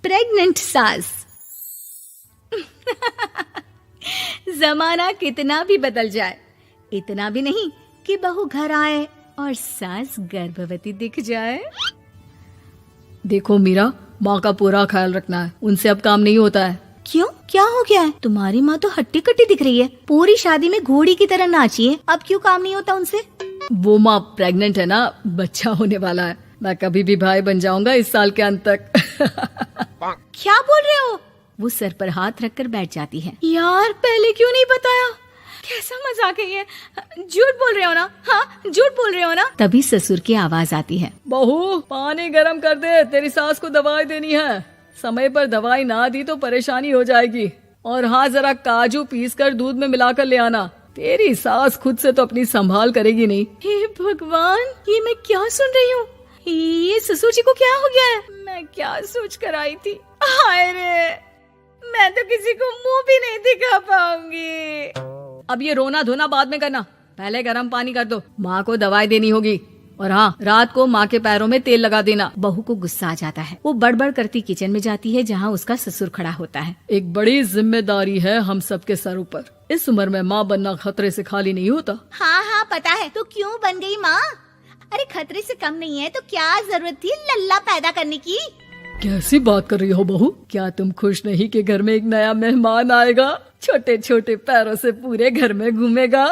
Pregnant सास। जमाना कितना भी बदल जाए, इतना भी नहीं कि बहू घर आए और सास गर्भवती दिख जाए। देखो मीरा, माँ का पूरा ख्याल रखना है, उनसे अब काम नहीं होता है। क्यों, क्या हो गया है? तुम्हारी माँ तो हट्टी कट्टी दिख रही है, पूरी शादी में घोड़ी की तरह नाची है, अब क्यों काम नहीं होता उनसे? वो माँ प्रेग्नेंट है ना, बच्चा होने वाला है। मैं कभी भी भाई बन जाऊंगा इस साल के अंत तक। क्या बोल रहे हो? वो सर पर हाथ रखकर बैठ जाती है। यार पहले क्यों नहीं बताया? कैसा मजाक है ये? झूठ बोल रहे हो ना? हाँ, झूठ बोल रहे हो ना? तभी ससुर की आवाज आती है। बहू, पानी गरम कर दे, तेरी सास को दवाई देनी है। समय पर दवाई ना दी तो परेशानी हो जाएगी। और हाँ, जरा काजू पीस कर दूध में मिलाकर ले आना। तेरी सास खुद से तो अपनी संभाल करेगी नहीं। हे भगवान, ये मैं क्या सुन रही हूँ? ये ससुर जी को क्या हो गया है? मैं क्या सोच कर आई थी? हाय रे, मैं तो किसी को मुंह भी नहीं दिखा पाऊंगी। अब ये रोना धोना बाद में करना, पहले गर्म पानी कर दो, माँ को दवाई देनी होगी। और हाँ, रात को माँ के पैरों में तेल लगा देना। बहू को गुस्सा आ जाता है, वो बड़बड़ करती किचन में जाती है जहाँ उसका ससुर खड़ा होता है। एक बड़ी जिम्मेदारी है हम सबके सर ऊपर। इस उम्र में माँ बनना खतरे से खाली नहीं होता। हाँ हाँ पता है, तो क्यों बन गई माँ? अरे खतरे से कम नहीं है तो क्या जरूरत थी लल्ला पैदा करने की? कैसी बात कर रही हो बहू? क्या तुम खुश नहीं कि घर में एक नया मेहमान आएगा, छोटे छोटे पैरों से पूरे घर में घूमेगा?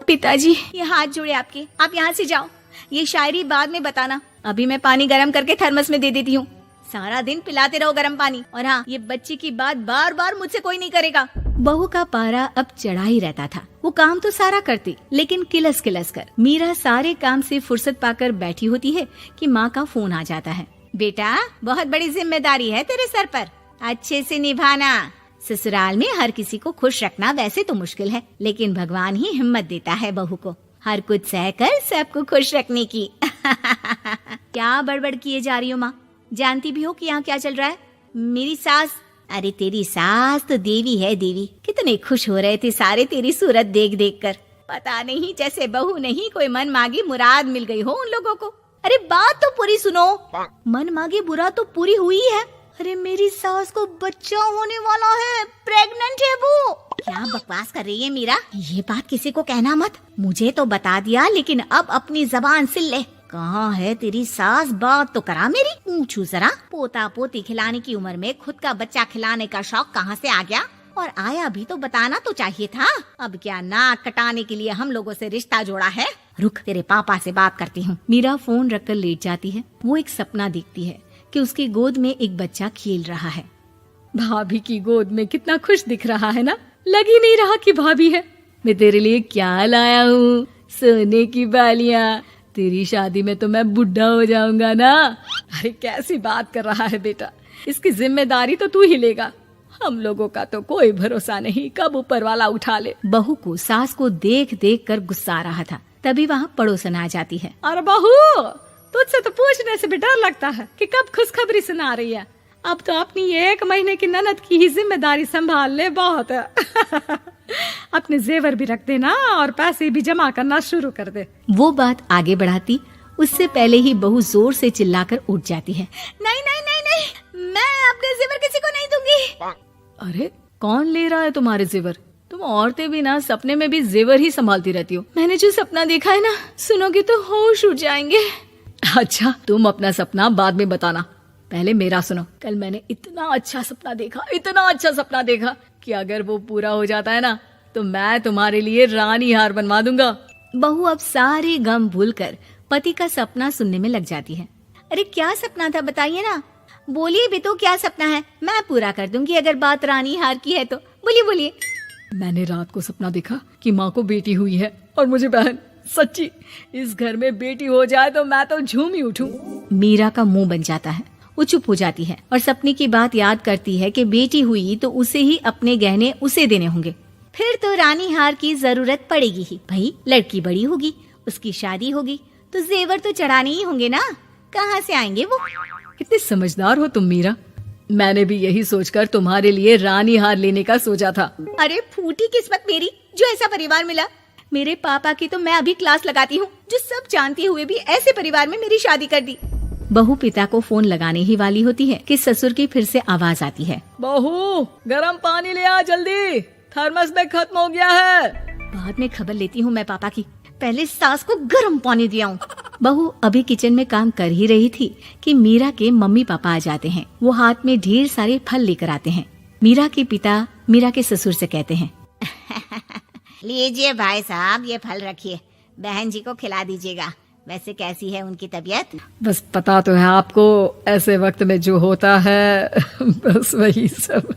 पिताजी, ये हाथ जोड़े आपके, आप यहाँ से जाओ। ये शायरी बाद में बताना, अभी मैं पानी गरम करके थर्मस में दे देती हूँ। सारा दिन पिलाते रहो गरम पानी। और हाँ, ये बच्चे की बात बार बार मुझसे कोई नहीं करेगा। बहू का पारा अब चढ़ा ही रहता था। वो काम तो सारा करती, लेकिन किलस किलस कर। मीरा सारे काम से फुर्सत पाकर बैठी होती है कि माँ का फोन आ जाता है। बेटा, बहुत बड़ी जिम्मेदारी है तेरे सर पर, अच्छे से निभाना। ससुराल में हर किसी को खुश रखना वैसे तो मुश्किल है, लेकिन भगवान ही हिम्मत देता है बहू को हर कुछ सहकर सबको खुश रखने की। क्या बड़बड़ किए जा रही हो माँ? जानती भी हो कि यहाँ क्या चल रहा है? मेरी सास, अरे तेरी सास तो देवी है देवी। कितने खुश हो रहे थे सारे तेरी सूरत देख देख कर। पता नहीं जैसे बहू नहीं कोई मन मांगी मुराद मिल गई हो उन लोगों को। अरे बात तो पूरी सुनो। मन मांगी बुरा तो पूरी हुई है। अरे मेरी सास को बच्चा होने वाला है, प्रेग्नेंट है वो। क्या बकवास कर रही है मीरा? ये बात किसी को कहना मत। मुझे तो बता दिया, लेकिन अब अपनी जबान सिल ले। कहाँ है तेरी सास? बात तो करा मेरी। पूछू जरा, पोता पोती खिलाने की उम्र में खुद का बच्चा खिलाने का शौक कहाँ से आ गया? और आया भी तो बताना तो चाहिए था। अब क्या नाक कटाने के लिए हम लोगों से रिश्ता जोड़ा है? रुक, तेरे पापा से बात करती हूँ। मीरा फोन रखकर लेट जाती है। वो एक सपना देखती है कि उसकी गोद में एक बच्चा खेल रहा है। भाभी की गोद में कितना खुश दिख रहा है ना, लग ही नहीं रहा कि भाभी है। मैं तेरे लिए क्या लाया हूँ, सोने की बालियाँ। तेरी शादी में तो मैं बुढ़ा हो जाऊंगा ना। अरे कैसी बात कर रहा है बेटा, इसकी जिम्मेदारी तो तू ही लेगा। हम लोगों का तो कोई भरोसा नहीं, कब ऊपर वाला उठा ले। बहू को सास को देख देख कर गुस्सा आ रहा था। तभी वहाँ पड़ोसन आ जाती है। अरे बहू, तुझसे तो पूछने से भी डर लगता है कि कब खुशखबरी सुना रही है। अब तो अपनी 1 महीने की ननद की ही जिम्मेदारी संभाल ले, बहुत है। अपने जेवर भी रख देना और पैसे भी जमा करना शुरू कर दे। वो बात आगे बढ़ाती उससे पहले ही बहू जोर से चिल्लाकर उठ जाती है। नहीं नहीं नहीं नहीं, मैं अपने जेवर किसी को नहीं दूंगी। अरे कौन ले रहा है तुम्हारे जेवर? तुम औरतें भी ना सपने में भी जेवर ही संभालती रहती हो। मैंने जो सपना देखा है ना, सुनोगे तो होश उड़ जाएंगे। अच्छा, तुम अपना सपना बाद में बताना, पहले मेरा सुनो। कल मैंने इतना अच्छा सपना देखा, इतना अच्छा सपना देखा कि अगर वो पूरा हो जाता है ना तो मैं तुम्हारे लिए रानी हार बनवा दूंगा। बहू अब सारे गम भूलकर पति का सपना सुनने में लग जाती है। अरे क्या सपना था, बताइए ना। बोलिए भी तो, क्या सपना है? मैं पूरा कर दूंगी अगर बात रानी हार की है तो। बोलिए बोलिए। मैंने रात को सपना देखा कि माँ को बेटी हुई है और मुझे बहन। सच्ची, इस घर में बेटी हो जाए तो मैं तो झूम ही उठूं। मीरा का मुंह बन जाता है। वो चुप हो जाती है और सपने की बात याद करती है कि बेटी हुई तो उसे ही अपने गहने उसे देने होंगे। फिर तो रानी हार की जरूरत पड़ेगी ही। भाई लड़की बड़ी होगी, उसकी शादी होगी तो जेवर तो चढ़ाने ही होंगे ना, कहाँ से आएंगे वो? कितने समझदार हो तुम मीरा। मैंने भी यही सोचकर तुम्हारे लिए रानी हार लेने का सोचा था। अरे फूटी किस्मत मेरी जो ऐसा परिवार मिला। मेरे पापा की तो मैं अभी क्लास लगाती हूँ, जो सब जानते हुए भी ऐसे परिवार में मेरी शादी कर दी। बहू पिता को फोन लगाने ही वाली होती है कि ससुर की फिर से आवाज आती है। बहू गरम पानी ले आ जल्दी, थर्मस में खत्म हो गया है। बाद में खबर लेती हूँ मैं पापा की, पहले सास को गर्म पानी दिया हूँ। बहू अभी किचन में काम कर ही रही थी कि मीरा के मम्मी पापा आ जाते हैं। वो हाथ में ढेर सारे फल लेकर आते हैं। मीरा के पिता मीरा के ससुर से कहते हैं, लीजिए भाई साहब, ये फल रखिए, बहन जी को खिला दीजिएगा। वैसे कैसी है उनकी तबीयत? बस पता तो है आपको, ऐसे वक्त में जो होता है बस वही सब।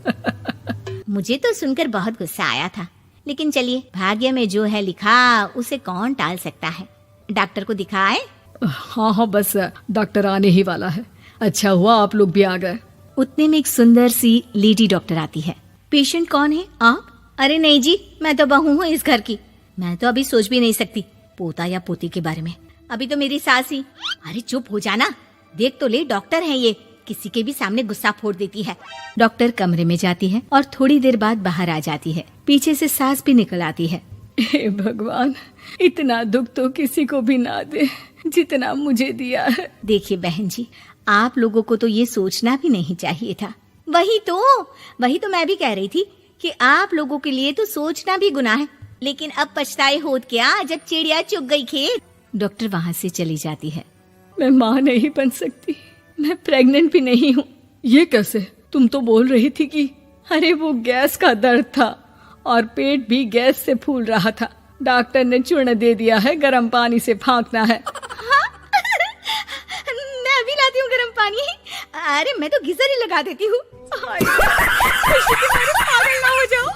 मुझे तो सुनकर बहुत गुस्सा आया था, लेकिन चलिए, भाग्य में जो है लिखा उसे कौन टाल सकता है। डॉक्टर को दिखाए? हाँ, बस डॉक्टर आने ही वाला है। अच्छा हुआ आप लोग भी आ गए। उतने में एक सुंदर सी लेडी डॉक्टर आती है। पेशेंट कौन है आप? अरे नहीं जी, मैं तो बहू हूँ इस घर की। मैं तो अभी सोच भी नहीं सकती पोता या पोती के बारे में। अभी तो मेरी सास ही। अरे चुप हो जाना, देख तो ले, डॉक्टर है ये, किसी के भी सामने गुस्सा फोड़ देती है। डॉक्टर कमरे में जाती है और थोड़ी देर बाद बाहर आ जाती है। पीछे से सास भी निकल आती है। हे भगवान, इतना दुख तो किसी को भी ना दे जितना मुझे दिया है। देखिए बहन जी, आप लोगों को तो ये सोचना भी नहीं चाहिए था। वही तो मैं भी कह रही थी कि आप लोगों के लिए तो सोचना भी गुनाह है, लेकिन अब पछताए होत क्या जब चिड़िया चुग गई खेत। डॉक्टर वहाँ से चली जाती है। मैं माँ नहीं बन सकती, मैं प्रेग्नेंट भी नहीं हूँ। ये कैसे? तुम तो बोल रही थी कि अरे वो गैस का दर्द था और पेट भी गैस से फूल रहा था। डॉक्टर ने चूर्ण दे दिया है, गर्म पानी से फाँकना है। हाँ? मैं अभी लाती हूँ गर्म पानी। अरे मैं तो गीजर ही लगा देती हूँ। पागल ना हो जाओ।